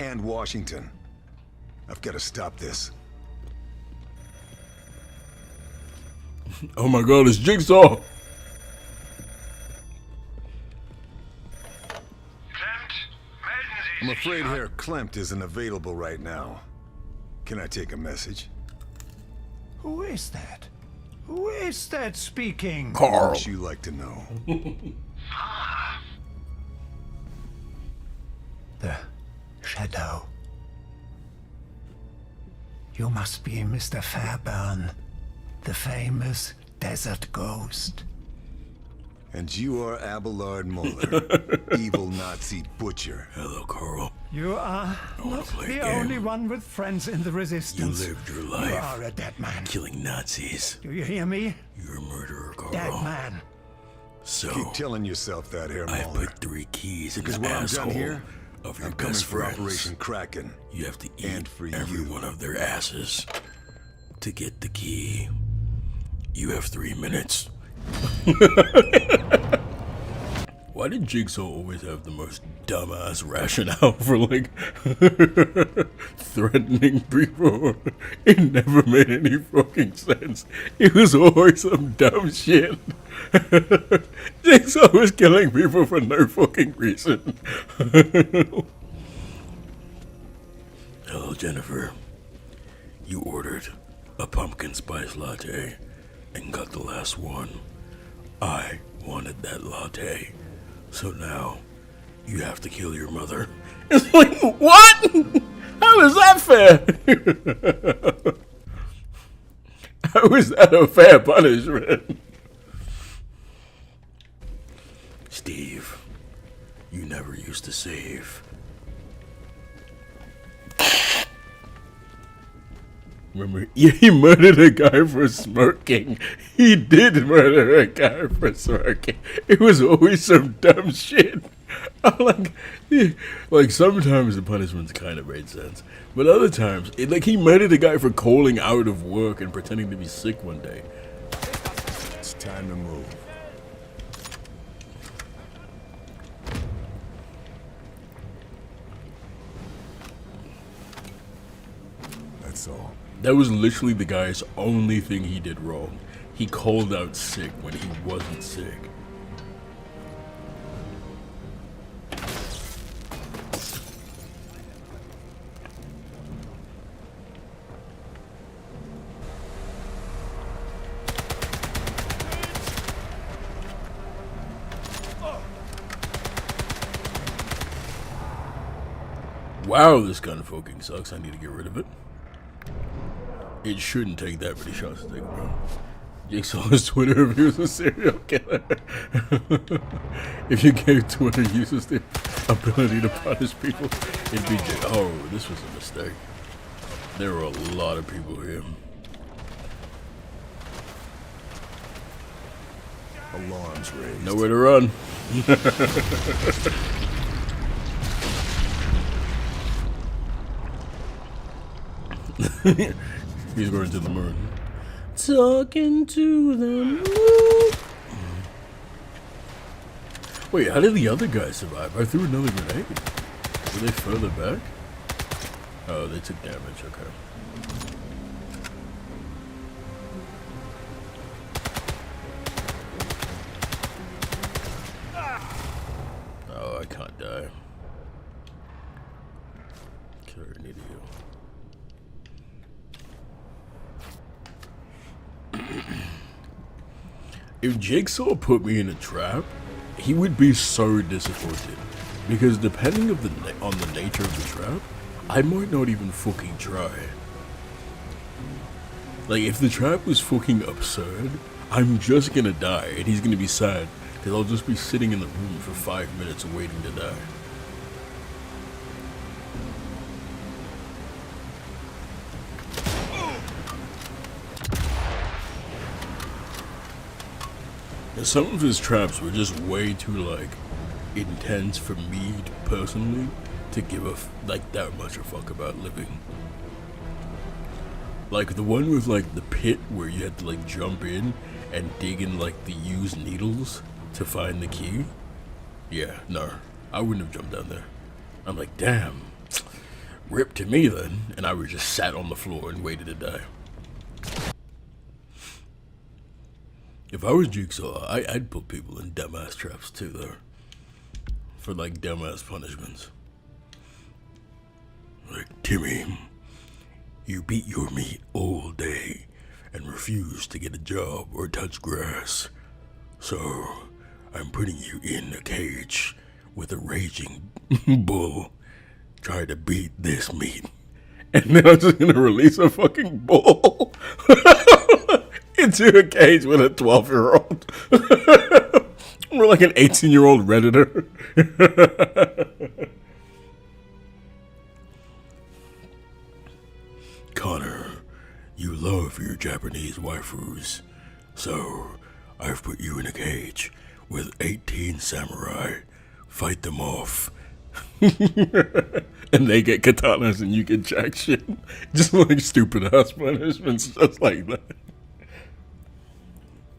and Washington. I've got to stop this. Oh my god, it's Jigsaw! I'm afraid Herr Klempt isn't available right now. Can I take a message? Who is that? Who is that speaking? Carl. What you like to know? The Shadow. You must be Mr. Fairburn, the famous desert ghost. And you are Abelard Muller, evil Nazi butcher. Hello, Carl. You are not the only one with friends in the You resistance. lived your You life are a dead man. killing Nazis. Do you hear me? You're a murderer, Carl. Dead man. So, Keep telling yourself that, Herr I Muller. put 3 keys in Because the when I'm asshole done here, of your I'm coming best for friends. Operation Kraken. You have to eat And for every you. one of their asses to get the key. You have 3 minutes. Why did Jigsaw always have the most dumbass rationale for, like, threatening people? It never made any fucking sense. It was always some dumb shit. Jigsaw was killing people for no fucking reason. Hello, Jennifer. You ordered a pumpkin spice latte and got the last one. I wanted that latte. So now, you have to kill your mother. It's like, what? How is that fair? How is that a fair punishment? Steve, you never used to save. Remember, he murdered a guy for smoking. He did murder a guy for smoking. It was always some dumb shit. I'm like sometimes the punishments kind of made sense, but other times, he murdered a guy for calling out of work and pretending to be sick one day. It's time to move. That's all. That was literally the guy's only thing he did wrong. He called out sick when he wasn't sick. Wow, this gun fucking sucks. I need to get rid of it. It shouldn't take that many shots to take it, bro. Jigsaw's Twitter reviews a serial killer. If you gave Twitter users the ability to punish people, it'd be oh, this was a mistake. There were a lot of people here. Alarms raised. Nowhere to run. He's going to the moon. Talking to the moon. Wait, how did the other guy survive? I threw another grenade. Were they further back? Oh, they took damage, okay. Oh, I can't die. Killer, I need to heal. If Jigsaw put me in a trap, he would be so disappointed. Because depending on the nature of the trap, I might not even fucking try. Like, if the trap was fucking absurd, I'm just gonna die, and he's gonna be sad, because I'll just be sitting in the room for 5 minutes waiting to die. And some of his traps were just way too, like, intense for me personally to give that much a fuck about living. Like the one with like the pit where you had to like jump in and dig in like the used needles to find the key. Yeah, no, I wouldn't have jumped down there. I'm like, damn, Rip to me then, and I would just sat on the floor and waited to die. If I was Jigsaw, I'd put people in dumbass traps too, though. For like dumbass punishments. Like, Timmy, you beat your meat all day and refuse to get a job or touch grass. So, I'm putting you in a cage with a raging bull. Try to beat this meat. And then I'm just gonna release a fucking bull into a cage with a 12-year-old. We're like an 18-year-old Redditor. Connor, you love your Japanese waifus, so I've put you in a cage with 18 samurai. Fight them off. And they get katanas and you get jack shit. Just like stupid ass punishments just like that.